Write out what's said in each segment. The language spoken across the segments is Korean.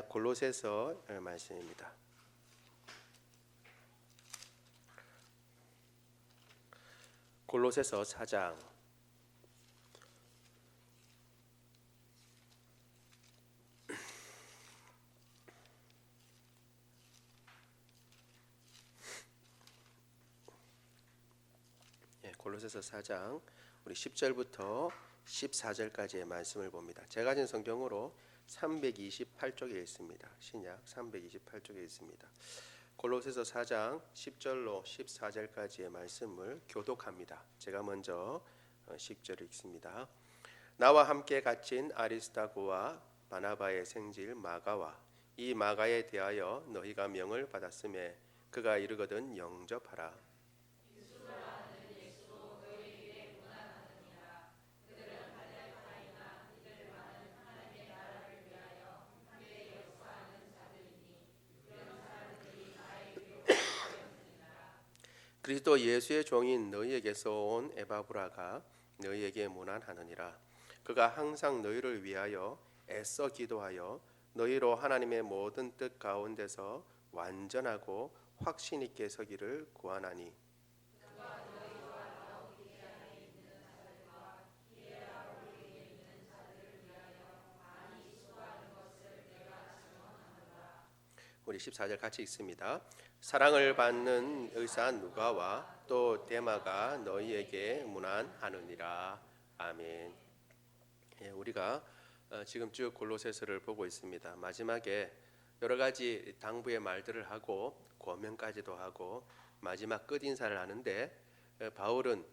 골로새서 말씀입니다. 골로새서 4장 골로새서 4장 우리 10절부터 14절까지의 말씀을 봅니다. 제가 가진 성경으로 328쪽에 있습니다. 신약 328쪽에 있습니다. 골로새서 4장 10절로 14절까지의 말씀을 교독합니다. 제가 먼저 10절을 읽습니다. 나와 함께 갇힌 아리스타고와 바나바의 생질 마가와 이 마가에 대하여 너희가 명을 받았음에 그가 이르거든 영접하라. 그리스도 예수의 종인 너희에게서 온 에바브라가 너희에게 문안하느니라. 그가 항상 너희를 위하여 애써 기도하여 너희로 하나님의 모든 뜻 가운데서 완전하고 확신 있게 서기를 구하나니 우리 14절 같이 읽습니다. 사랑을 받는 의사 누가와 또 데마가 너희에게 문안하느니라. 아멘. 우리가 지금 쭉 골로새서를 보고 있습니다. 마지막에 여러 가지 당부의 말들을 하고 권면까지도 하고 마지막 끝 인사를 하는데 바울은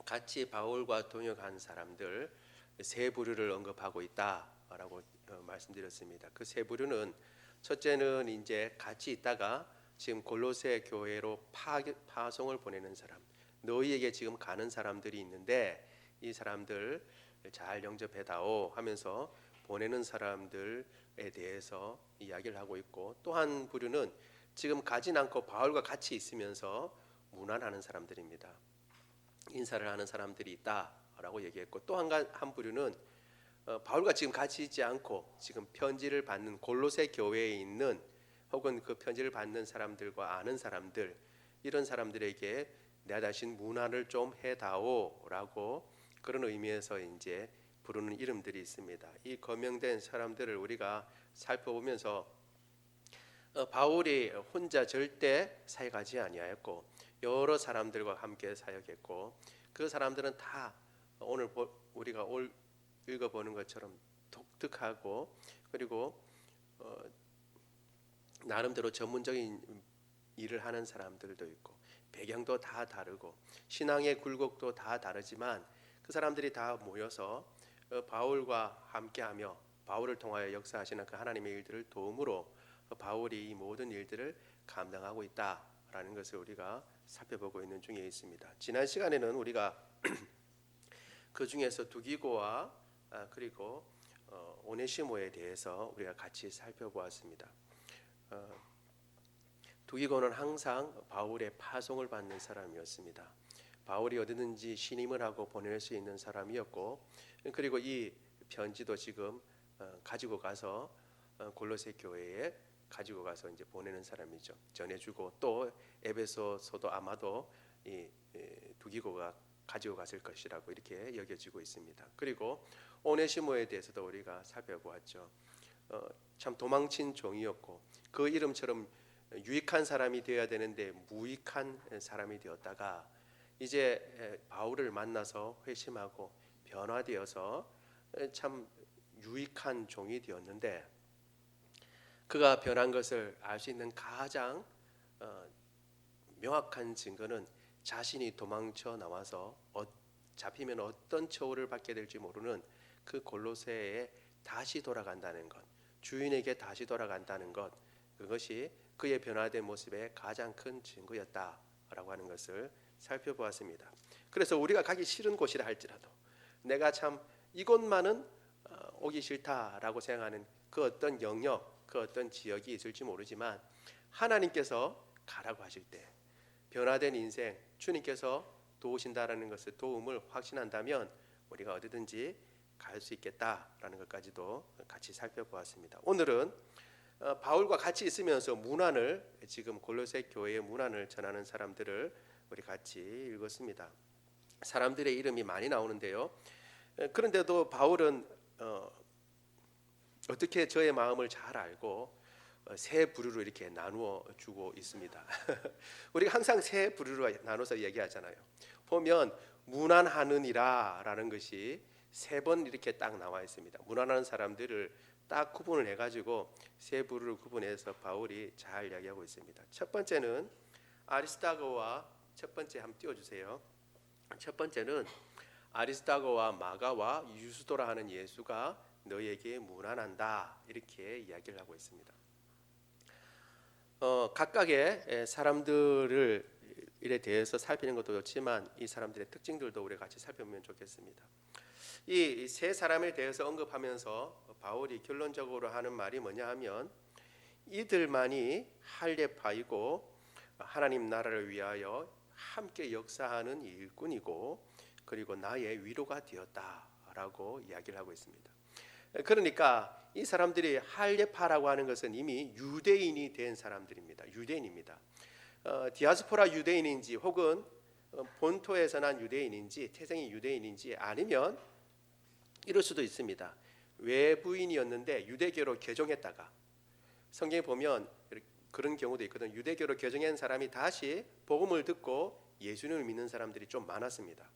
같이 바울과 동역한 사람들 세 부류를 언급하고 있다라고 말씀드렸습니다. 그 세 부류는 첫째는 이제 같이 있다가 지금 골로새 교회로 파송을 보내는 사람, 너희에게 지금 가는 사람들이 있는데 이 사람들 잘 영접해다오 하면서 보내는 사람들에 대해서 이야기를 하고 있고, 또 한 부류는 지금 가진 않고 바울과 같이 있으면서 문안하는 사람들입니다. 인사를 하는 사람들이 있다라고 얘기했고, 또 한 부류는 바울과 지금 같이 있지 않고 지금 편지를 받는 골로새 교회에 있는 혹은 그 편지를 받는 사람들과 아는 사람들, 이런 사람들에게 내 자신 문안을 좀 해다오라고 그런 의미에서 이제 부르는 이름들이 있습니다. 이 거명된 사람들을 우리가 살펴보면서 바울이 혼자 절대 사역하지 아니하였고 여러 사람들과 함께 사역했고, 그 사람들은 다 오늘 우리가 읽어보는 것처럼 독특하고 그리고 나름대로 전문적인 일을 하는 사람들도 있고 배경도 다 다르고 신앙의 굴곡도 다 다르지만 그 사람들이 다 모여서 바울과 함께하며 바울을 통하여 역사하시는 그 하나님의 일들을 도움으로 바울이 이 모든 일들을 감당하고 있다라는 것을 우리가 살펴보고 있는 중에 있습니다. 지난 시간에는 우리가 그 중에서 두기고와 그리고 오네시모에 대해서 우리가 같이 살펴보았습니다. 두기고는 항상 바울의 파송을 받는 사람이었습니다. 바울이 어디든지 신임을 하고 보낼 수 있는 사람이었고, 그리고 이 편지도 지금 가지고 가서 골로새 교회에 가지고 가서 이제 보내는 사람이죠. 전해주고, 또 에베소서도 아마도 이 두기고가 가지고 갔을 것이라고 이렇게 여겨지고 있습니다. 그리고 오네시모에 대해서도 우리가 살펴보았죠. 참 도망친 종이었고 그 이름처럼 유익한 사람이 되어야 되는데 무익한 사람이 되었다가 이제 바울을 만나서 회심하고 변화되어서 참 유익한 종이 되었는데, 그가 변한 것을 알 수 있는 가장 명확한 증거는 자신이 도망쳐 나와서 잡히면 어떤 처우를 받게 될지 모르는 그 골로새에 다시 돌아간다는 것, 주인에게 다시 돌아간다는 것, 그것이 그의 변화된 모습의 가장 큰 증거였다라고 하는 것을 살펴보았습니다. 그래서 우리가 가기 싫은 곳이라 할지라도 내가 참 이곳만은 오기 싫다라고 생각하는 그 어떤 영역, 그 어떤 지역이 있을지 모르지만 하나님께서 가라고 하실 때 변화된 인생, 주님께서 도우신다라는 것을 도움을 확신한다면 우리가 어디든지 갈 수 있겠다라는 것까지도 같이 살펴보았습니다. 오늘은 바울과 같이 있으면서 문안을 지금 골로새 교회의 문안을 전하는 사람들을 우리 같이 읽었습니다. 사람들의 이름이 많이 나오는데요. 그런데도 바울은 어떻게 저의 마음을 잘 알고 세 부류로 이렇게 나누어 주고 있습니다. 우리가 항상 세 부류로 나눠서 얘기하잖아요. 보면 문안하느니라라는 것이 세 번 이렇게 딱 나와 있습니다. 문안하는 사람들을 딱 구분을 해가지고 세 부류를 구분해서 바울이 잘 이야기하고 있습니다. 첫 번째는 아리스타고와 첫 번째 한번 띄워주세요. 첫 번째는 아리스타고와 마가와 유스도라 하는 예수가 너에게 문안한다 이렇게 이야기를 하고 있습니다. 각각의 사람들을 일에 대해서 살피는 것도 좋지만 이 사람들의 특징들도 우리 같이 살펴보면 좋겠습니다. 이 세 사람에 대해서 언급하면서 바울이 결론적으로 하는 말이 뭐냐 하면 이들만이 할례파이고 하나님 나라를 위하여 함께 역사하는 일꾼이고 그리고 나의 위로가 되었다라고 이야기를 하고 있습니다. 그러니까 이 사람들이 할례파라고 하는 것은 이미 유대인이 된 사람들입니다. 유대인입니다. 디아스포라 유대인인지 혹은 본토에서 난 유대인인지 태생이 유대인인지 아니면 이럴 수도 있습니다. 외부인이었는데 유대교로 개종했다가 성경에 보면 그런 경우도 있거든. 유대교로 개종한 사람이 다시 복음을 듣고 예수님을 믿는 사람들이 좀 많았습니다.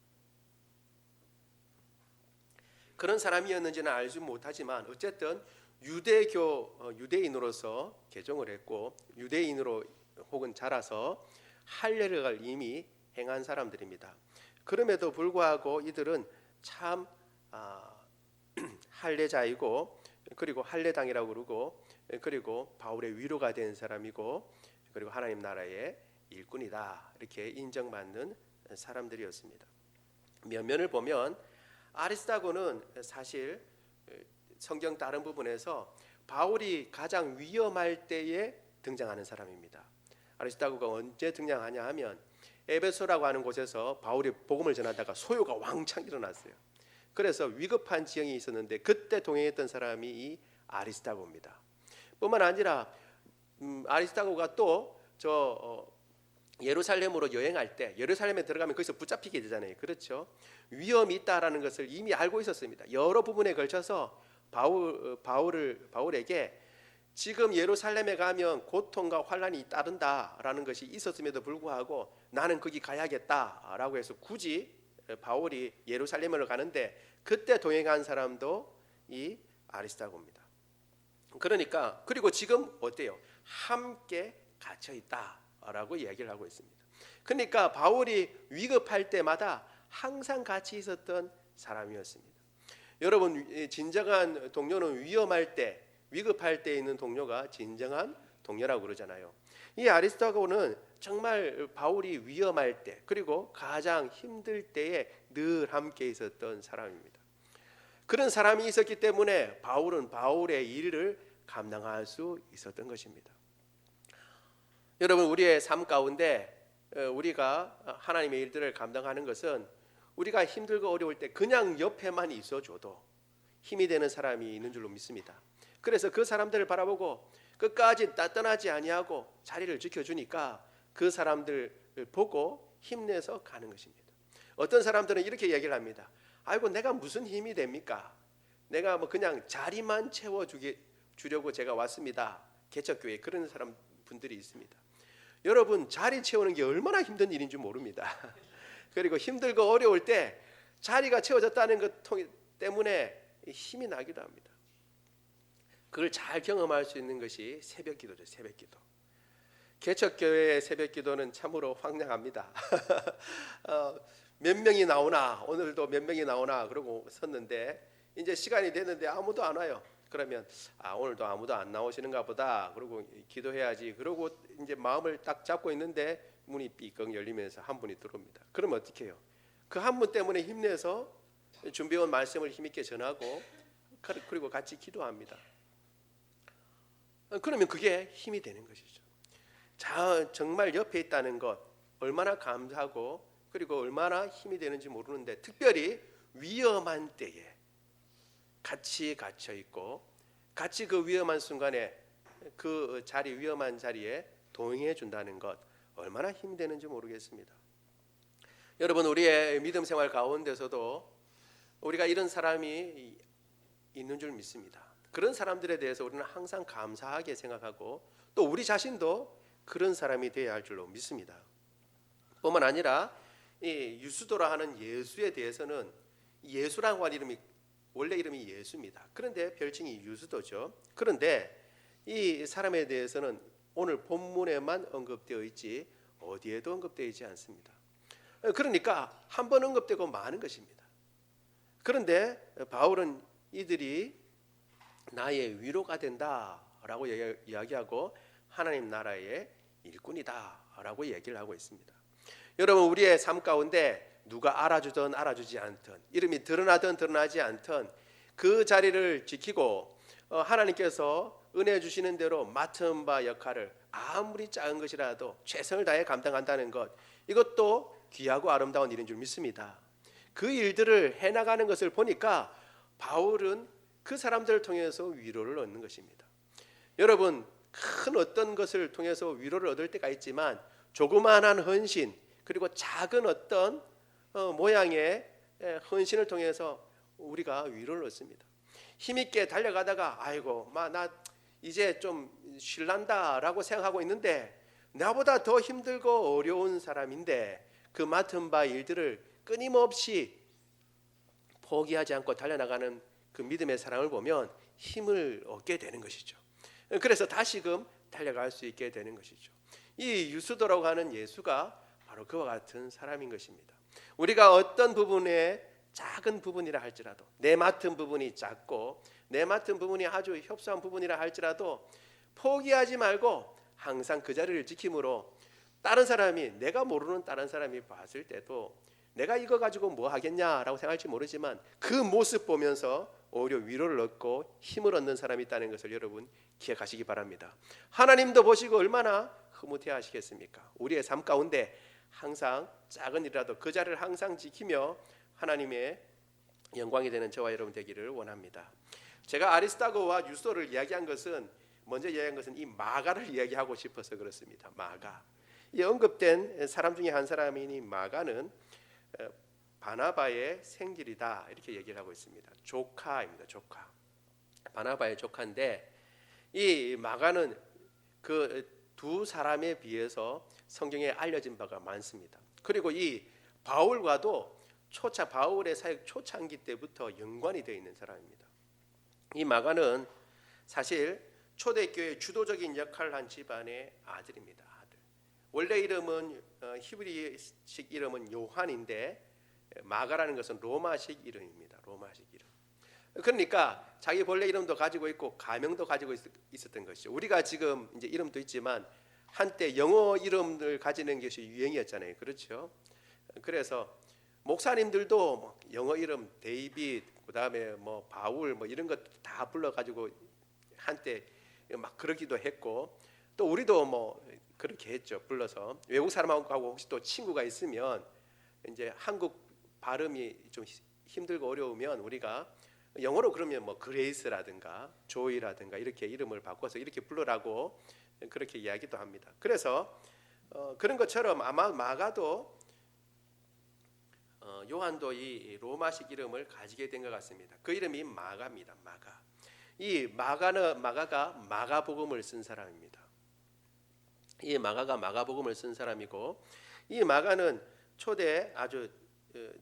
그런 사람이었는지는 알지 못하지만 어쨌든 유대인으로서 개종을 했고 유대인으로 혹은 자라서 할례를 이미 행한 사람들입니다. 그럼에도 불구하고 이들은 참 할례자이고 그리고 할례당이라고 그러고 그리고 바울의 위로가 된 사람이고 그리고 하나님 나라의 일꾼이다 이렇게 인정받는 사람들이었습니다. 면면을 보면 아리스타고는 사실 성경 다른 부분에서 바울이 가장 위험할 때에 등장하는 사람입니다. 아리스타고가 언제 등장하냐 하면 에베소라고 하는 곳에서 바울이 복음을 전하다가 소요가 왕창 일어났어요. 그래서 위급한 지형이 있었는데 그때 동행했던 사람이 이 아리스타고입니다. 뿐만 아니라 아리스타고가 또 예루살렘으로 여행할 때 예루살렘에 들어가면 거기서 붙잡히게 되잖아요. 그렇죠? 위험이 있다라는 것을 이미 알고 있었습니다. 여러 부분에 걸쳐서 바울에게 지금 예루살렘에 가면 고통과 환란이 따른다라는 것이 있었음에도 불구하고 나는 거기 가야겠다라고 해서 굳이 바울이 예루살렘으로 가는데 그때 동행한 사람도 이 아리스타고입니다. 그러니까 그리고 지금 어때요? 함께 갇혀 있다라고 이야기를 하고 있습니다. 그러니까 바울이 위급할 때마다 항상 같이 있었던 사람이었습니다. 여러분 진정한 동료는 위험할 때 위급할 때 있는 동료가 진정한 동료라고 그러잖아요. 이 아리스타고는 정말 바울이 위험할 때 그리고 가장 힘들 때에 늘 함께 있었던 사람입니다. 그런 사람이 있었기 때문에 바울은 바울의 일을 감당할 수 있었던 것입니다. 여러분 우리의 삶 가운데 우리가 하나님의 일들을 감당하는 것은 우리가 힘들고 어려울 때 그냥 옆에만 있어줘도 힘이 되는 사람이 있는 줄로 믿습니다. 그래서 그 사람들을 바라보고 끝까지 떠나지 아니하고 자리를 지켜주니까 그 사람들을 보고 힘내서 가는 것입니다. 어떤 사람들은 이렇게 얘기를 합니다. 아이고 내가 무슨 힘이 됩니까? 내가 뭐 그냥 자리만 채워주려고 제가 왔습니다. 개척교회 그런 사람 분들이 있습니다. 여러분 자리 채우는 게 얼마나 힘든 일인지 모릅니다. 그리고 힘들고 어려울 때 자리가 채워졌다는 것 때문에 힘이 나기도 합니다. 그걸 잘 경험할 수 있는 것이 새벽기도죠. 새벽기도. 개척교회의 새벽기도는 참으로 황량합니다. 몇 명이 나오나 오늘도 몇 명이 나오나 그러고 섰는데 이제 시간이 됐는데 아무도 안 와요. 그러면 오늘도 아무도 안 나오시는가 보다. 그러고 기도해야지. 그러고 이제 마음을 딱 잡고 있는데 문이 삐걱 열리면서 한 분이 들어옵니다. 그러면 어떻게 해요? 그 한 분 때문에 힘내서 준비해온 말씀을 힘있게 전하고 그리고 같이 기도합니다. 그러면 그게 힘이 되는 것이죠. 정말 옆에 있다는 것 얼마나 감사하고 그리고 얼마나 힘이 되는지 모르는데 특별히 위험한 때에 같이 갇혀 있고 같이 그 위험한 순간에 그 자리 위험한 자리에 동행해 준다는 것 얼마나 힘이 되는지 모르겠습니다. 여러분 우리의 믿음 생활 가운데서도 우리가 이런 사람이 있는 줄 믿습니다. 그런 사람들에 대해서 우리는 항상 감사하게 생각하고 또 우리 자신도 그런 사람이 되어야 할 줄로 믿습니다. 뿐만 아니라 이 유스도라 하는 예수에 대해서는 예수라고 하는 이름이 원래 이름이 예수입니다. 그런데 별칭이 유스도죠. 그런데 이 사람에 대해서는 오늘 본문에만 언급되어 있지 어디에도 언급되어 있지 않습니다. 그러니까 한 번 언급되고 마는 것입니다. 그런데 바울은 이들이 나의 위로가 된다라고 이야기하고 하나님 나라의 일꾼이다라고 얘기를 하고 있습니다. 여러분 우리의 삶 가운데 누가 알아주든 알아주지 않든 이름이 드러나든 드러나지 않든 그 자리를 지키고 하나님께서 은혜 주시는 대로 맡은 바 역할을 아무리 작은 것이라도 최선을 다해 감당한다는 것 이것도 귀하고 아름다운 일인 줄 믿습니다. 그 일들을 해나가는 것을 보니까 바울은 그 사람들을 통해서 위로를 얻는 것입니다. 여러분 큰 어떤 것을 통해서 위로를 얻을 때가 있지만 조그마한 헌신 그리고 작은 어떤 모양의 헌신을 통해서 우리가 위로를 얻습니다. 힘있게 달려가다가 아이고 나 이제 좀 쉴란다라고 생각하고 있는데 나보다 더 힘들고 어려운 사람인데 그 맡은 바 일들을 끊임없이 포기하지 않고 달려나가는 그 믿음의 사람을 보면 힘을 얻게 되는 것이죠. 그래서 다시금 달려갈 수 있게 되는 것이죠. 이 유스도라고 하는 예수가 바로 그와 같은 사람인 것입니다. 우리가 어떤 부분에 작은 부분이라 할지라도 내 맡은 부분이 작고 내 맡은 부분이 아주 협소한 부분이라 할지라도 포기하지 말고 항상 그 자리를 지킴으로 다른 사람이 내가 모르는 다른 사람이 봤을 때도 내가 이거 가지고 뭐 하겠냐라고 생각할지 모르지만 그 모습 보면서 오히려 위로를 얻고 힘을 얻는 사람이 있다는 것을 여러분 기억하시기 바랍니다. 하나님도 보시고 얼마나 흐뭇해 하시겠습니까? 우리의 삶 가운데 항상 작은 일이라도 그 자리를 항상 지키며 하나님의 영광이 되는 저와 여러분 되기를 원합니다. 제가 아리스타고와 유스도를 이야기한 것은 먼저 이야기한 것은 이 마가를 이야기하고 싶어서 그렇습니다. 마가 이 언급된 사람 중에 한 사람인 이 마가는 바나바의 생질이다 이렇게 얘기를 하고 있습니다. 조카입니다. 조카. 바나바의 조카인데 이 마가는 그 두 사람에 비해서 성경에 알려진 바가 많습니다. 그리고 이 바울과도 바울의 사역 초창기 때부터 연관이 되어 있는 사람입니다. 이 마가는 사실 초대교회의 주도적인 역할을 한 집안의 아들입니다. 아들. 원래 이름은 히브리식 이름은 요한인데 마가라는 것은 로마식 이름입니다. 로마식 이름. 그러니까 자기 본래 이름도 가지고 있고 가명도 가지고 있었던 것이죠. 우리가 지금 이제 이름도 있지만 한때 영어 이름을 가지는 것이 유행이었잖아요. 그렇죠? 그래서 목사님들도 영어 이름 데이빗, 그다음에 뭐 바울 뭐 이런 것 다 불러 가지고 한때 막 그러기도 했고 또 우리도 뭐 그렇게 했죠. 불러서 외국 사람하고 혹시 또 친구가 있으면 이제 한국 발음이 좀 힘들고 어려우면 우리가 영어로 그러면 뭐 그레이스라든가 조이라든가 이렇게 이름을 바꿔서 이렇게 불러라고 그렇게 이야기도 합니다. 그래서 그런 것처럼 아마 마가도 요한도 이 로마식 이름을 가지게 된 것 같습니다. 그 이름이 마가입니다. 마가. 이 마가가 마가복음을 쓴 사람입니다. 이 마가가 마가복음을 쓴 사람이고 이 마가는 초대 아주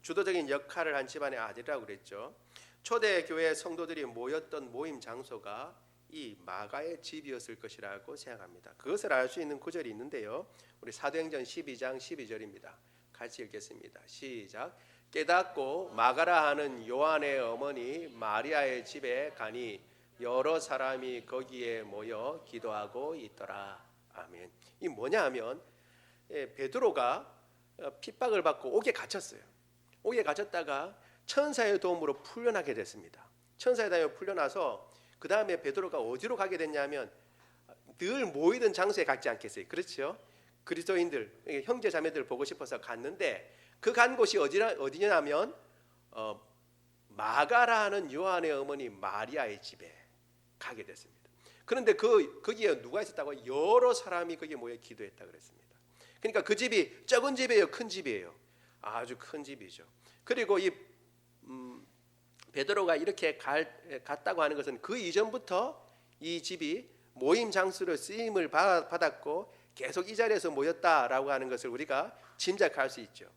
주도적인 역할을 한 집안의 아들이라고 그랬죠. 초대 교회 성도들이 모였던 모임 장소가 이 마가의 집이었을 것이라고 생각합니다. 그것을 알 수 있는 구절이 있는데요. 우리 사도행전 12장 12절입니다. 같이 읽겠습니다. 시작. 깨닫고 마가라 하는 요한의 어머니 마리아의 집에 가니 여러 사람이 거기에 모여 기도하고 있더라. 아멘. 이 뭐냐 하면 베드로가 핍박을 받고 옥에 갇혔어요. 옥에 갇혔다가 천사의 도움으로 풀려나게 됐습니다. 천사의 도움으로 풀려나서 그 다음에 베드로가 어디로 가게 됐냐면 늘 모이던 장소에 갔지 않겠어요? 그렇죠? 그리스도인들 형제 자매들 보고 싶어서 갔는데 그 간 곳이 어디냐면 마가라는 요한의 어머니 마리아의 집에 가게 됐습니다. 그런데 거기에 누가 있었다고? 여러 사람이 거기에 모여 기도했다 그랬습니다. 그러니까 그 집이 적은 집이에요, 큰 집이에요? 아주 큰 집이죠. 그리고 이 베드로가 이렇게 갔다고 하는 것은 그 이전부터 이 집이 모임 장소로 쓰임을 받았고 계속 이 자리에서 모였다라고 하는 것을 우리가 짐작할 수 있죠.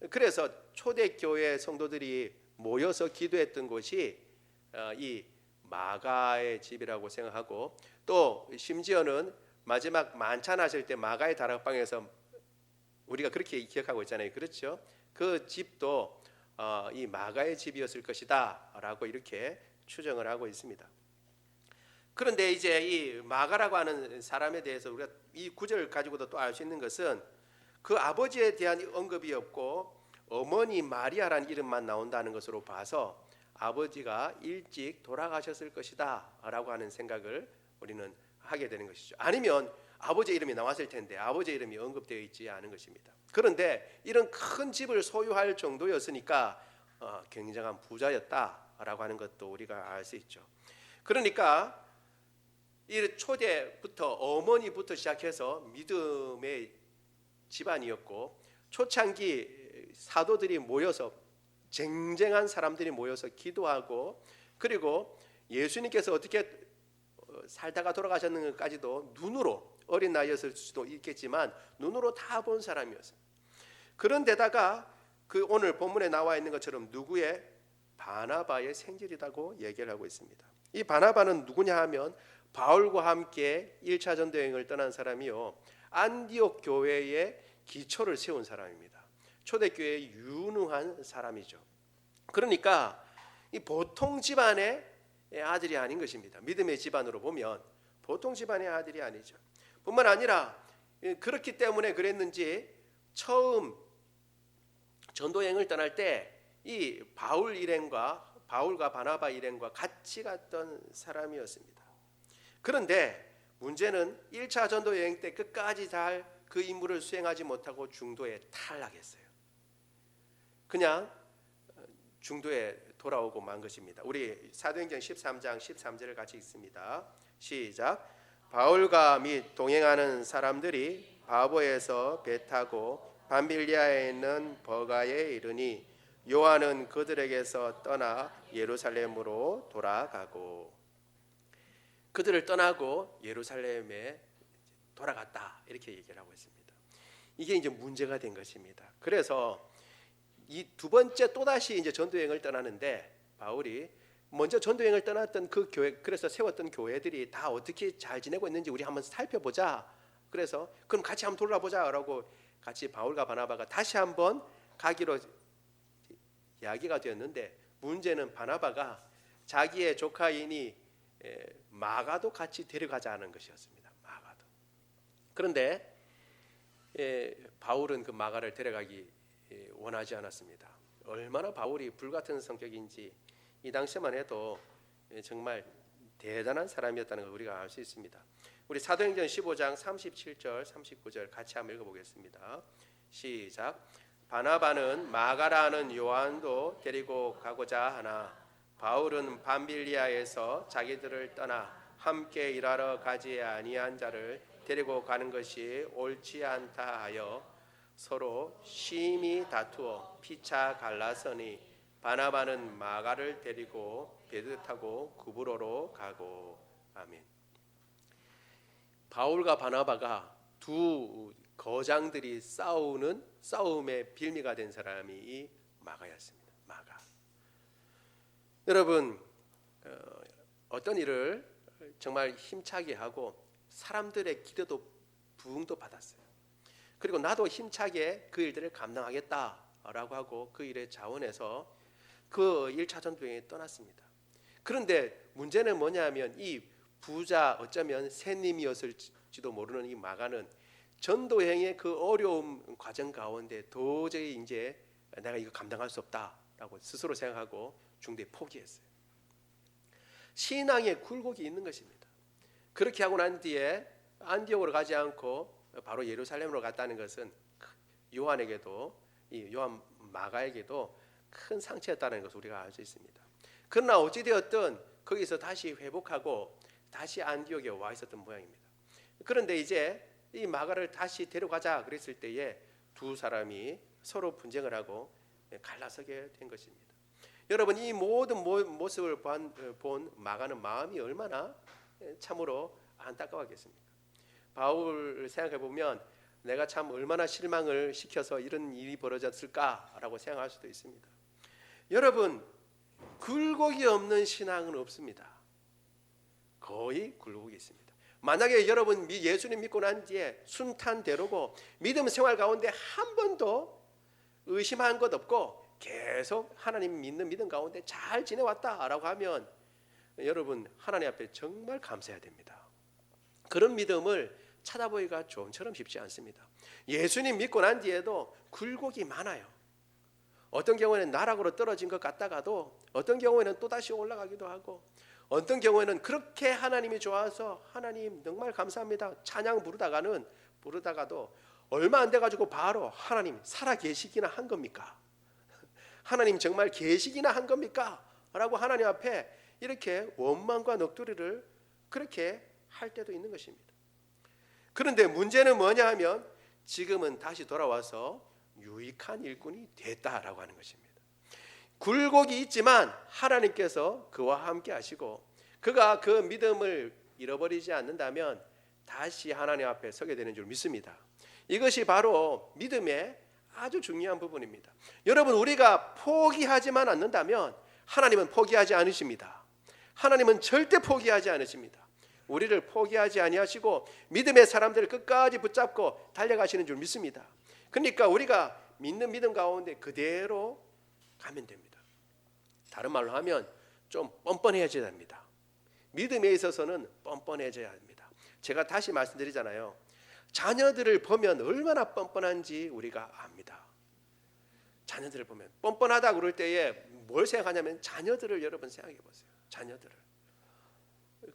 그래서 초대교회 성도들이 모여서 기도했던 곳이 이 마가의 집이라고 생각하고, 또 심지어는 마지막 만찬하실 때 마가의 다락방에서 우리가 그렇게 기억하고 있잖아요. 그렇죠? 그 집도 이 마가의 집이었을 것이다 라고 이렇게 추정을 하고 있습니다. 그런데 이제 이 마가라고 하는 사람에 대해서 우리가 이 구절을 가지고도 또 알 수 있는 것은 그 아버지에 대한 언급이 없고 어머니 마리아라는 이름만 나온다는 것으로 봐서 아버지가 일찍 돌아가셨을 것이다 라고 하는 생각을 우리는 하게 되는 것이죠. 아니면 아버지 이름이 나왔을 텐데 아버지 이름이 언급되어 있지 않은 것입니다. 그런데 이런 큰 집을 소유할 정도였으니까 굉장한 부자였다라고 하는 것도 우리가 알 수 있죠. 그러니까 이 초대부터 어머니부터 시작해서 믿음의 집안이었고, 초창기 사도들이 모여서 쟁쟁한 사람들이 모여서 기도하고, 그리고 예수님께서 어떻게 살다가 돌아가셨는 것까지도 눈으로, 어린 나이였을 수도 있겠지만 눈으로 다 본 사람이었어요. 그런데다가 그 오늘 본문에 나와 있는 것처럼 누구의? 바나바의 생질이라고 얘기를 하고 있습니다. 이 바나바는 누구냐 하면 바울과 함께 1차 전도 여행을 떠난 사람이요, 안디옥 교회의 기초를 세운 사람입니다. 초대교회의 유능한 사람이죠. 그러니까 이 보통 집안의 아들이 아닌 것입니다. 믿음의 집안으로 보면 보통 집안의 아들이 아니죠. 뿐만 아니라 그렇기 때문에 그랬는지 처음 전도여행을 떠날 때 이 바울과 바나바 일행과 같이 갔던 사람이었습니다. 그런데 문제는 1차 전도 여행 때 끝까지 잘 그 임무를 수행하지 못하고 중도에 탈락했어요. 그냥 중도에 돌아오고 만 것입니다. 우리 사도행전 13장 13절을 같이 읽습니다. 시작. 바울과 및 동행하는 사람들이 바보에서 배 타고 밤빌리아에 있는 버가에 이르니 요한은 그들에게서 떠나 예루살렘으로 돌아가고, 그들을 떠나고 예루살렘에 돌아갔다 이렇게 얘기를 하고 있습니다. 이게 이제 문제가 된 것입니다. 그래서 이 두 번째 또다시 이제 전도여행을 떠나는데 바울이 먼저 전도여행을 떠났던 그 교회, 그래서 세웠던 교회들이 다 어떻게 잘 지내고 있는지 우리 한번 살펴보자. 그래서 그럼 같이 한번 돌아보자라고 같이 바울과 바나바가 다시 한번 가기로 이야기가 되었는데, 문제는 바나바가 자기의 조카이니 마가도 같이 데려가자는 것이었습니다. 마가도. 그런데 바울은 그 마가를 데려가기 원하지 않았습니다. 얼마나 바울이 불같은 성격인지 이 당시만 해도 정말 대단한 사람이었다는 걸 우리가 알 수 있습니다. 우리 사도행전 15장 37절 39절 같이 한번 읽어보겠습니다. 시작. 바나바는 마가라는 요한도 데리고 가고자 하나 바울은 밤빌리아에서 자기들을 떠나 함께 일하러 가지 아니한 자를 데리고 가는 것이 옳지 않다 하여 서로 심히 다투어 피차 갈라서니 바나바는 마가를 데리고 배를 타고 구브로로 가고. 아멘. 바울과 바나바가 두 거장들이 싸우는 싸움의 빌미가 된 사람이 이 마가였습니다. 마가. 여러분, 어떤 일을 정말 힘차게 하고 사람들의 기대도 부응도 받았어요. 그리고 나도 힘차게 그 일들을 감당하겠다라고 하고 그 일의 자원에서 그 1차 전도여행에 떠났습니다. 그런데 문제는 뭐냐면 이 부자, 어쩌면 새님이었을지도 모르는 이 마가는 전도여행의 그 어려움 과정 가운데 도저히 이제 내가 이거 감당할 수 없다라고 스스로 생각하고 중도에 포기했어요. 신앙의 굴곡이 있는 것입니다. 그렇게 하고 난 뒤에 안디옥으로 가지 않고 바로 예루살렘으로 갔다는 것은 요한에게도, 이 요한 마가에게도 큰 상처였다는 것을 우리가 알 수 있습니다. 그러나 어찌되었든 거기서 다시 회복하고 다시 안디옥에 와 있었던 모양입니다. 그런데 이제 이 마가를 다시 데려가자 그랬을 때에 두 사람이 서로 분쟁을 하고 갈라서게 된 것입니다. 여러분, 이 모든 모습을 본 마가는 마음이 얼마나 참으로 안타까웠겠습니까? 바울을 생각해 보면 내가 참 얼마나 실망을 시켜서 이런 일이 벌어졌을까라고 생각할 수도 있습니다. 여러분, 굴곡이 없는 신앙은 없습니다. 거의 굴곡이 있습니다. 만약에 여러분 예수님 믿고 난 뒤에 순탄대로고 믿음 생활 가운데 한 번도 의심한 것 없고 계속 하나님 믿는 믿음 가운데 잘 지내왔다라고 하면 여러분 하나님 앞에 정말 감사해야 됩니다. 그런 믿음을 찾아보기가 좀처럼 쉽지 않습니다. 예수님 믿고 난 뒤에도 굴곡이 많아요. 어떤 경우에는 나락으로 떨어진 것 같다가도 어떤 경우에는 또다시 올라가기도 하고 어떤 경우에는 그렇게 하나님이 좋아서 하나님 정말 감사합니다 찬양 부르다가도 얼마 안 돼가지고 바로 하나님 살아 계시기나 한 겁니까? 하나님 정말 계시기나 한 겁니까? 라고 하나님 앞에 이렇게 원망과 넋두리를 그렇게 할 때도 있는 것입니다. 그런데 문제는 뭐냐 하면 지금은 다시 돌아와서 유익한 일꾼이 됐다라고 하는 것입니다. 굴곡이 있지만 하나님께서 그와 함께 하시고 그가 그 믿음을 잃어버리지 않는다면 다시 하나님 앞에 서게 되는 줄 믿습니다. 이것이 바로 믿음의 아주 중요한 부분입니다. 여러분, 우리가 포기하지만 않는다면 하나님은 포기하지 않으십니다. 하나님은 절대 포기하지 않으십니다. 우리를 포기하지 아니하시고 믿음의 사람들을 끝까지 붙잡고 달려가시는 줄 믿습니다. 그러니까 우리가 믿는 믿음 가운데 그대로 가면 됩니다. 다른 말로 하면 좀 뻔뻔해져야 합니다. 믿음에 있어서는 뻔뻔해져야 합니다. 제가 다시 말씀드리잖아요. 자녀들을 보면 얼마나 뻔뻔한지 우리가 압니다. 자녀들을 보면 뻔뻔하다 그럴 때에 뭘 생각하냐면 자녀들을 여러분 생각해 보세요. 자녀들을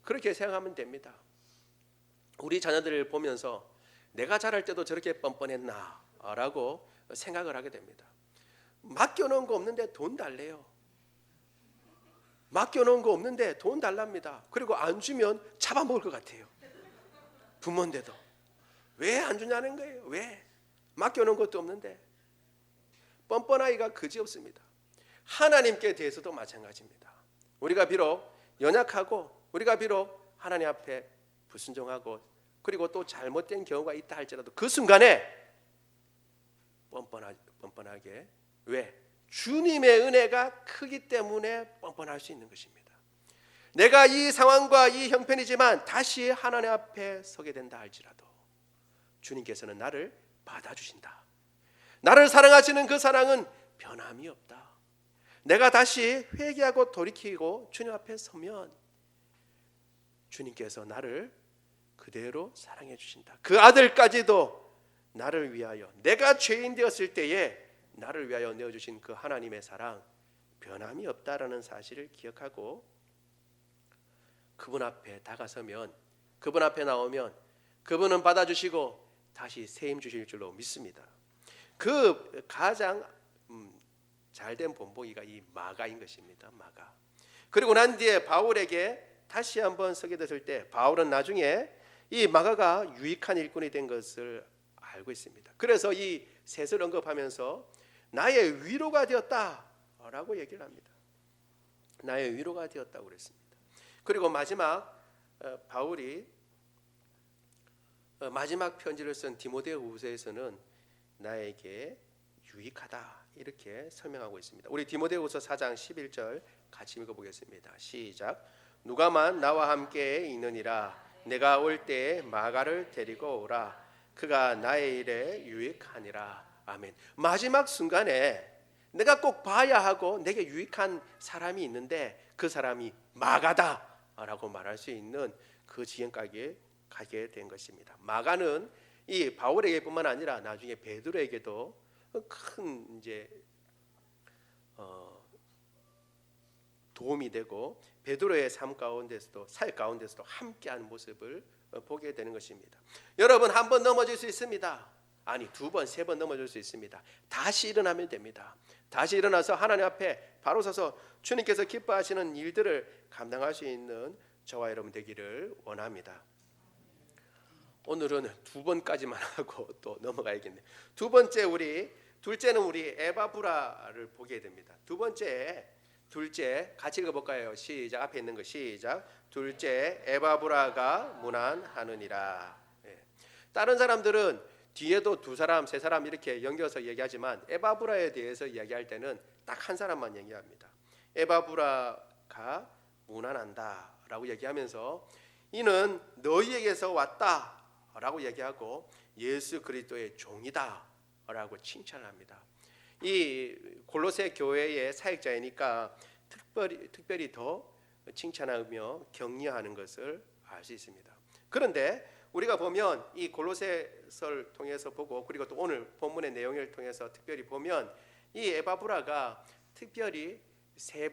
그렇게 생각하면 됩니다. 우리 자녀들을 보면서 내가 자랄 때도 저렇게 뻔뻔했나 라고 생각을 하게 됩니다. 맡겨놓은 거 없는데 돈 달래요. 맡겨놓은 거 없는데 돈 달랍니다. 그리고 안 주면 잡아먹을 것 같아요. 부모인데도 왜 안 주냐는 거예요. 왜? 맡겨놓은 것도 없는데. 뻔뻔하기가 그지없습니다. 하나님께 대해서도 마찬가지입니다. 우리가 비록 연약하고 우리가 비록 하나님 앞에 불순종하고 그리고 또 잘못된 경우가 있다 할지라도 그 순간에 뻔뻔하게 왜? 주님의 은혜가 크기 때문에 뻔뻔할 수 있는 것입니다. 내가 이 상황과 이 형편이지만 다시 하나님 앞에 서게 된다 할지라도 주님께서는 나를 받아주신다. 나를 사랑하시는 그 사랑은 변함이 없다. 내가 다시 회개하고 돌이키고 주님 앞에 서면 주님께서 나를 그대로 사랑해 주신다. 그 아들까지도 나를 위하여 내가 죄인 되었을 때에 나를 위하여 내어주신 그 하나님의 사랑 변함이 없다라는 사실을 기억하고 그분 앞에 다가서면 그분 앞에 나오면 그분은 받아주시고 다시 세임 주실 줄로 믿습니다. 그 가장 잘된 본보기가 이 마가인 것입니다. 마가. 그리고 난 뒤에 바울에게 다시 한번 서게 됐을 때 바울은 나중에 이 마가가 유익한 일꾼이 된 것을 알고 있습니다. 그래서 이 셋을 언급하면서 나의 위로가 되었다라고 얘기를 합니다. 나의 위로가 되었다고 그랬습니다. 그리고 마지막 바울이 마지막 편지를 쓴 디모데후서에서는 나에게 유익하다 이렇게 설명하고 있습니다. 우리 디모데후서 4장 11절 같이 읽어보겠습니다. 시작. 누가만 나와 함께 있느니라. 내가 올 때에 마가를 데리고 오라. 그가 나의 일에 유익하니라. 아멘. 마지막 순간에 내가 꼭 봐야 하고 내게 유익한 사람이 있는데 그 사람이 마가다 라고 말할 수 있는 그 지경까지 가게 된 것입니다. 마가는 이 바울에게뿐만 아니라 나중에 베드로에게도 큰 이제 도움이 되고 베드로의 삶 가운데서도 사역 가운데서도 함께하는 모습을 보게 되는 것입니다. 여러분 한번 넘어질 수 있습니다. 아니, 2번, 3번 넘어질 수 있습니다. 다시 일어나면 됩니다. 다시 일어나서 하나님 앞에 바로 서서 주님께서 기뻐하시는 일들을 감당할 수 있는 저와 여러분 되기를 원합니다. 오늘은 2번까지만 하고 또 넘어가야겠네요. 둘째는 우리 에바브라를 보게 됩니다. 둘째 같이 읽어볼까요? 시작. 앞에 있는 거 시작. 둘째, 에바브라가 문안하느니라. 다른 사람들은 뒤에도 2사람, 3사람 이렇게 연결해서 얘기하지만 에바브라에 대해서 이야기할 때는 딱 한 사람만 얘기합니다. 에바브라가 문안한다라고 얘기하면서 이는 너희에게서 왔다라고 얘기하고 예수 그리스도의 종이다라고 칭찬합니다. 이 골로새 교회의 사역자이니까 특별히 더 칭찬하며 격려하는 것을 알 수 있습니다. 그런데 우리가 보면 이 골로새서를 통해서 보고 그리고 또 오늘 본문의 내용을 통해서 특별히 보면 이 에바브라가 특별히 세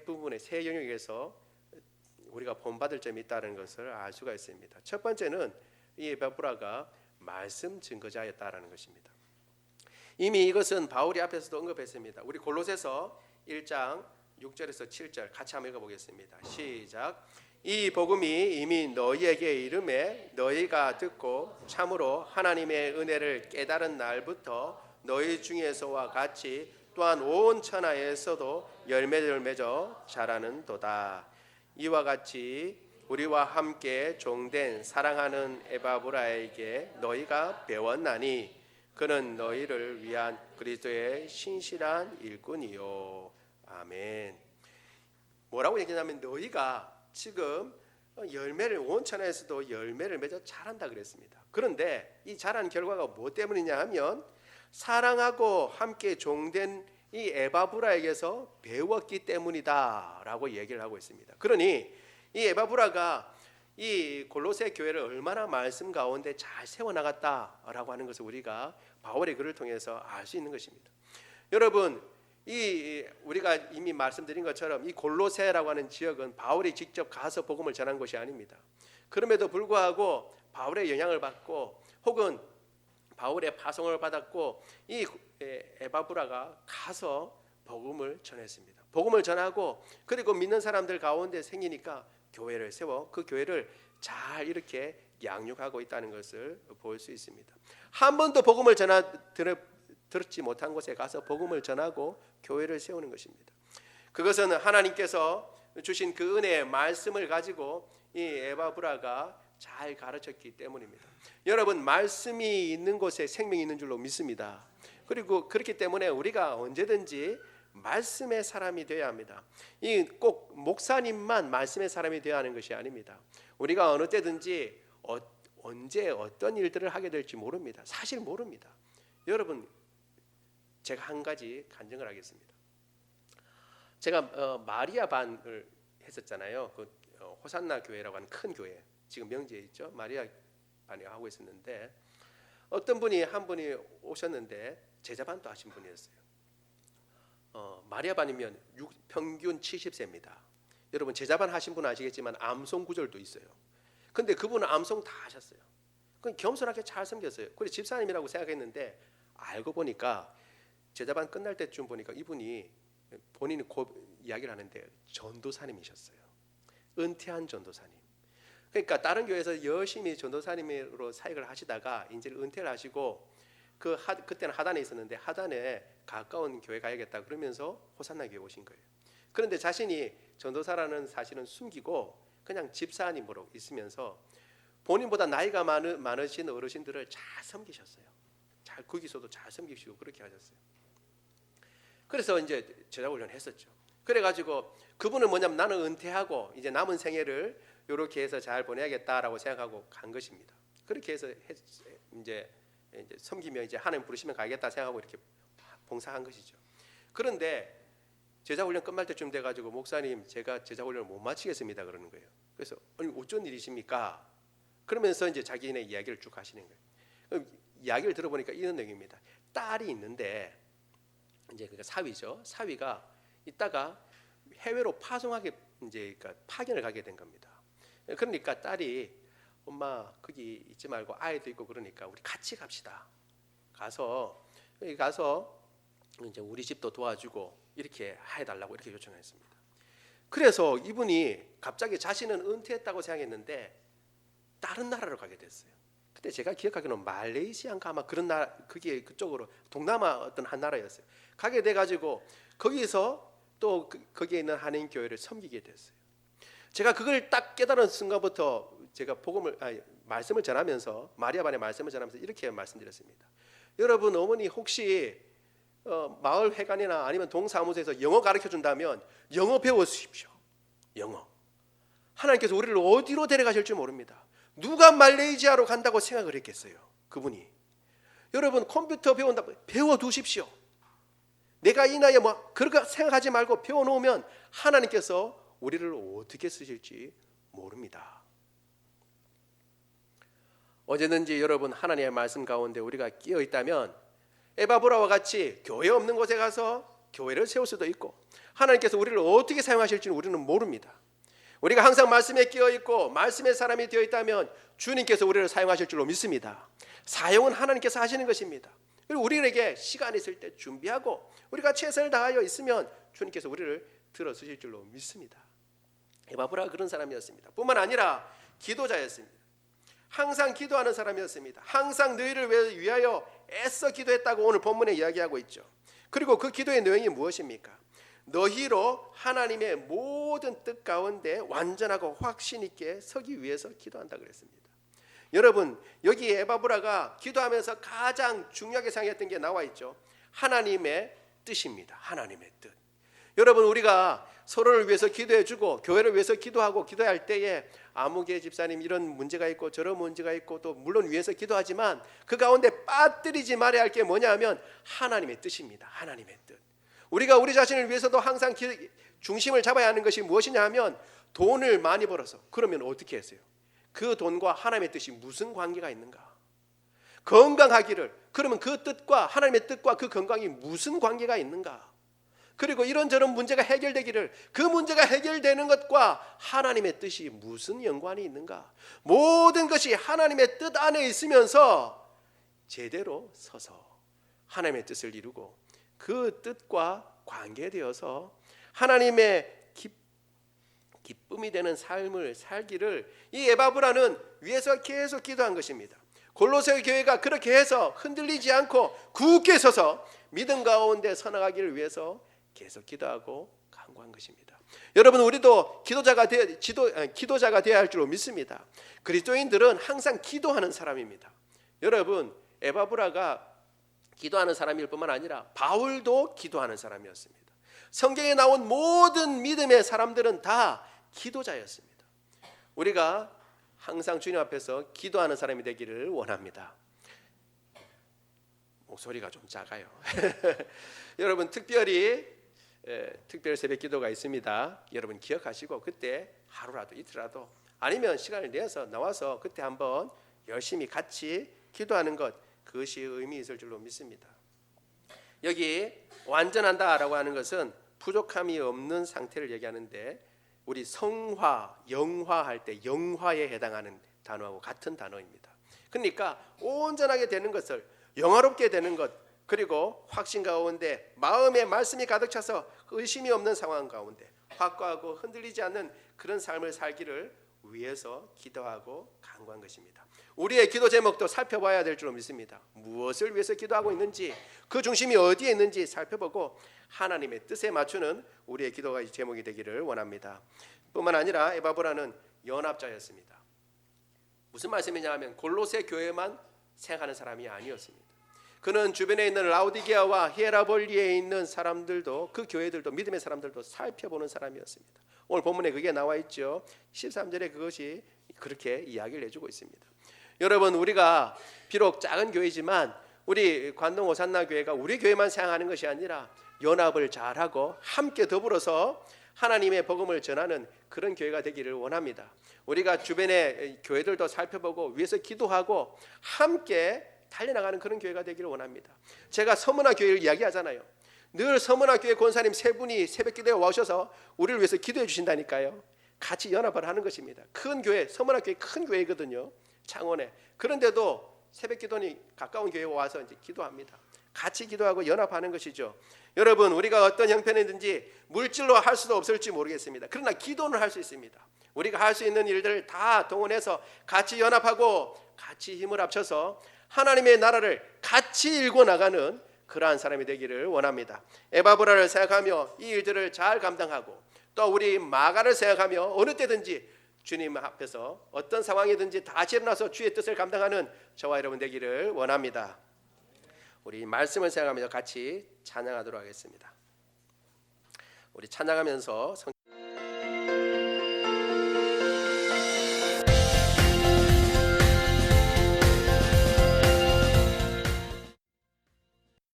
영역에서 우리가 본받을 점이 있다는 것을 알 수가 있습니다. 첫 번째는 이 에바브라가 말씀 증거자였다라는 것입니다. 이미 이것은 바울이 앞에서도 언급했습니다. 우리 골로새서 1장 6절에서 7절 같이 한번 읽어보겠습니다. 시작. 이 복음이 이미 너희에게 이름에 너희가 듣고 참으로 하나님의 은혜를 깨달은 날부터 너희 중에서와 같이 또한 온 천하에서도 열매를 맺어 자라는도다. 이와 같이 우리와 함께 종된 사랑하는 에바브라에게 너희가 배웠나니 그는 너희를 위한 그리스도의 신실한 일꾼이요. 아멘. 뭐라고 얘기하냐면 너희가 지금 열매를 온 천하에서도 열매를 맺어 자란다 그랬습니다. 그런데 이 자란 결과가 뭐 때문이냐 하면 사랑하고 함께 종된 이 에바브라에게서 배웠기 때문이다라고 얘기를 하고 있습니다. 그러니 이 에바브라가 이 골로새 교회를 얼마나 말씀 가운데 잘 세워나갔다라고 하는 것을 우리가 바울의 글을 통해서 알 수 있는 것입니다. 여러분, 우리가 이미 말씀드린 것처럼 이 골로새라고 하는 지역은 바울이 직접 가서 복음을 전한 곳이 아닙니다. 그럼에도 불구하고 바울의 영향을 받고 혹은 바울의 파송을 받았고 이 에바브라가 가서 복음을 전했습니다. 복음을 전하고 그리고 믿는 사람들 가운데 생기니까 교회를 세워 그 교회를 잘 이렇게 양육하고 있다는 것을 볼 수 있습니다. 한 번도 복음을 들었지 못한 곳에 가서 복음을 전하고 교회를 세우는 것입니다. 그것은 하나님께서 주신 그 은혜의 말씀을 가지고 이 에바브라가 잘 가르쳤기 때문입니다. 여러분, 말씀이 있는 곳에 생명이 있는 줄로 믿습니다. 그리고 그렇기 때문에 우리가 언제든지 말씀의 사람이 되어야 합니다. 이 꼭 목사님만 말씀의 사람이 되어야 하는 것이 아닙니다. 우리가 어느 때든지 언제 어떤 일들을 하게 될지 모릅니다. 사실 모릅니다. 여러분, 제가 한 가지 간증을 하겠습니다. 제가 마리아 반을 했었잖아요. 그 호산나 교회라고 하는 큰 교회, 지금 명지에 있죠. 마리아 반이 하고 있었는데 어떤 분이 한 분이 오셨는데 제자반도 하신 분이었어요. 마리아 반이면 평균 70세입니다. 여러분, 제자반 하신 분은 아시겠지만 암송 구절도 있어요. 근데 그분은 암송 다 하셨어요. 그냥 겸손하게 잘 섬겼어요. 그래서 집사님이라고 생각했는데 알고 보니까 제자반 끝날 때쯤 보니까 이분이 본인이 이야기를 하는데 전도사님이셨어요. 은퇴한 전도사님. 그러니까 다른 교회에서 열심히 전도사님으로 사역을 하시다가 이제 은퇴를 하시고 그때는 하단에 있었는데 하단에 가까운 교회 가야겠다 그러면서 호산나 교회 오신 거예요. 그런데 자신이 전도사라는 사실은 숨기고 그냥 집사님으로 있으면서 본인보다 나이가 많으신 어르신들을 잘 섬기셨어요. 잘 거기서도 잘 섬기시고 그렇게 하셨어요. 그래서 이제 제자 훈련을 했었죠. 그래가지고 그분은 뭐냐면 나는 은퇴하고 이제 남은 생애를 이렇게 해서 잘 보내야겠다라고 생각하고 간 것입니다. 그렇게 해서 이제 섬기며 이제 하나님 부르시면 가야겠다 생각하고 이렇게 봉사한 것이죠. 그런데 제자훈련 끝날 때쯤 돼가지고 목사님 제가 제자훈련을 못 마치겠습니다 그러는 거예요. 그래서 아니 어쩐 일이십니까? 그러면서 이제 자기네 이야기를 쭉 하시는 거예요. 이야기를 들어보니까 이런 내용입니다. 딸이 있는데 이제 그러니까 사위죠. 사위가 있다가 해외로 파송하게 이제 그러니까 파견을 가게 된 겁니다. 그러니까 딸이 엄마 거기 있지 말고 아이도 있고 그러니까 우리 같이 갑시다. 여기 가서 이제 우리 집도 도와주고 이렇게 해달라고 이렇게 요청했습니다. 그래서 이분이 갑자기 자신은 은퇴했다고 생각했는데 다른 나라로 가게 됐어요. 그때 제가 기억하기로는 말레이시아인가 아마 그런 나라, 그게 그쪽으로 동남아 어떤 한 나라였어요. 가게 돼가지고 거기서 또 거기에 있는 한인 교회를 섬기게 됐어요. 제가 그걸 딱 깨달은 순간부터 제가 말씀을 전하면서 마리아반의 말씀을 전하면서 이렇게 말씀드렸습니다. 여러분, 어머니 혹시 마을 회관이나 아니면 동사무소에서 영어 가르쳐 준다면 영어 배워주십시오. 영어. 하나님께서 우리를 어디로 데려가실지 모릅니다. 누가 말레이시아로 간다고 생각을 했겠어요? 그분이. 여러분, 컴퓨터 배운다고 배워두십시오. 내가 이 나이에 그렇게 생각하지 말고 배워놓으면 하나님께서 우리를 어떻게 쓰실지 모릅니다. 언제든지 여러분, 하나님의 말씀 가운데 우리가 끼어 있다면 에바브라와 같이 교회 없는 곳에 가서 교회를 세울 수도 있고, 하나님께서 우리를 어떻게 사용하실지는 우리는 모릅니다. 우리가 항상 말씀에 끼어 있고 말씀의 사람이 되어 있다면 주님께서 우리를 사용하실 줄로 믿습니다. 사용은 하나님께서 하시는 것입니다. 그리고 우리에게 시간이 있을 때 준비하고 우리가 최선을 다하여 있으면 주님께서 우리를 들어주실 줄로 믿습니다. 에바브라가 그런 사람이었습니다. 뿐만 아니라 기도자였습니다. 항상 기도하는 사람이었습니다. 항상 너희를 위하여 애써 기도했다고 오늘 본문에 이야기하고 있죠. 그리고 그 기도의 내용이 무엇입니까? 너희로 하나님의 모든 뜻 가운데 완전하고 확신 있게 서기 위해서 기도한다 그랬습니다. 여러분, 여기 에바브라가 기도하면서 가장 중요하게 생각했던 게 나와 있죠. 하나님의 뜻입니다. 하나님의 뜻. 여러분, 우리가 서로를 위해서 기도해주고 교회를 위해서 기도하고 기도할 때에 아무개 집사님 이런 문제가 있고 저런 문제가 있고 또 물론 위해서 기도하지만 그 가운데 빠뜨리지 말아야 할 게 뭐냐면 하나님의 뜻입니다. 하나님의 뜻. 우리가 우리 자신을 위해서도 항상 중심을 잡아야 하는 것이 무엇이냐 하면 돈을 많이 벌어서 그러면 어떻게 했어요? 그 돈과 하나님의 뜻이 무슨 관계가 있는가? 건강하기를, 그러면 그 뜻과 하나님의 뜻과 그 건강이 무슨 관계가 있는가? 그리고 이런저런 문제가 해결되기를, 그 문제가 해결되는 것과 하나님의 뜻이 무슨 연관이 있는가? 모든 것이 하나님의 뜻 안에 있으면서 제대로 서서 하나님의 뜻을 이루고 그 뜻과 관계되어서 하나님의 기쁨이 되는 삶을 살기를 이 에바브라는 위에서 계속 기도한 것입니다. 골로새 교회가 그렇게 해서 흔들리지 않고 굳게 서서 믿음 가운데 서나가기를 위해서 계속 기도하고 간구한 것입니다. 여러분, 우리도 기도자가 되어야 할 줄로 믿습니다. 그리스도인들은 항상 기도하는 사람입니다. 여러분, 에바브라가 기도하는 사람일 뿐만 아니라 바울도 기도하는 사람이었습니다. 성경에 나온 모든 믿음의 사람들은 다 기도자였습니다. 우리가 항상 주님 앞에서 기도하는 사람이 되기를 원합니다. 목소리가 좀 작아요. 여러분, 특별 새벽 기도가 있습니다. 여러분 기억하시고 그때 하루라도 이틀라도 아니면 시간을 내서 나와서 그때 한번 열심히 같이 기도하는 것, 그것이 의미 있을 줄로 믿습니다. 여기 완전한다라고 하는 것은 부족함이 없는 상태를 얘기하는데 우리 성화, 영화할 때 영화에 해당하는 단어하고 같은 단어입니다. 그러니까 온전하게 되는 것을, 영화롭게 되는 것, 그리고 확신 가운데 마음에 말씀이 가득 차서 의심이 없는 상황 가운데 확고하고 흔들리지 않는 그런 삶을 살기를 위해서 기도하고 간구한 것입니다. 우리의 기도 제목도 살펴봐야 될 줄로 믿습니다. 무엇을 위해서 기도하고 있는지, 그 중심이 어디에 있는지 살펴보고 하나님의 뜻에 맞추는 우리의 기도가 제목이 되기를 원합니다. 뿐만 아니라 에바브라는 연합자였습니다. 무슨 말씀이냐 하면 골로새 교회만 생각하는 사람이 아니었습니다. 그는 주변에 있는 라오디게아와 히에라볼리에 있는 사람들도, 그 교회들도, 믿음의 사람들도 살펴보는 사람이었습니다. 오늘 본문에 그게 나와 있죠. 13절에 그것이 그렇게 이야기를 해주고 있습니다. 여러분, 우리가 비록 작은 교회지만 우리 관동 오산나 교회가 우리 교회만 생각하는 것이 아니라 연합을 잘하고 함께 더불어서 하나님의 복음을 전하는 그런 교회가 되기를 원합니다. 우리가 주변의 교회들도 살펴보고 위에서 기도하고 함께 달려나가는 그런 교회가 되기를 원합니다. 제가 서문화 교회를 이야기하잖아요. 늘 서문화 교회 권사님 세 분이 새벽 기도에 와오셔서 우리를 위해서 기도해 주신다니까요. 같이 연합을 하는 것입니다. 큰 교회, 서문화 교회 큰 교회거든요. 창원에. 그런데도 새벽 기도니 가까운 교회에 와서 이제 기도합니다. 같이 기도하고 연합하는 것이죠. 여러분, 우리가 어떤 형편이든지 물질로 할 수도 없을지 모르겠습니다. 그러나 기도는 할 수 있습니다. 우리가 할 수 있는 일들을 다 동원해서 같이 연합하고 같이 힘을 합쳐서 하나님의 나라를 같이 일궈 나가는 그러한 사람이 되기를 원합니다. 에바브라를 생각하며 이 일들을 잘 감당하고 또 우리 마가를 생각하며 어느 때든지 주님 앞에서 어떤 상황이든지 다 일어나서 주의 뜻을 감당하는 저와 여러분 되기를 원합니다. 우리 말씀을 생각하면서 같이 찬양하도록 하겠습니다. 우리 찬양하면서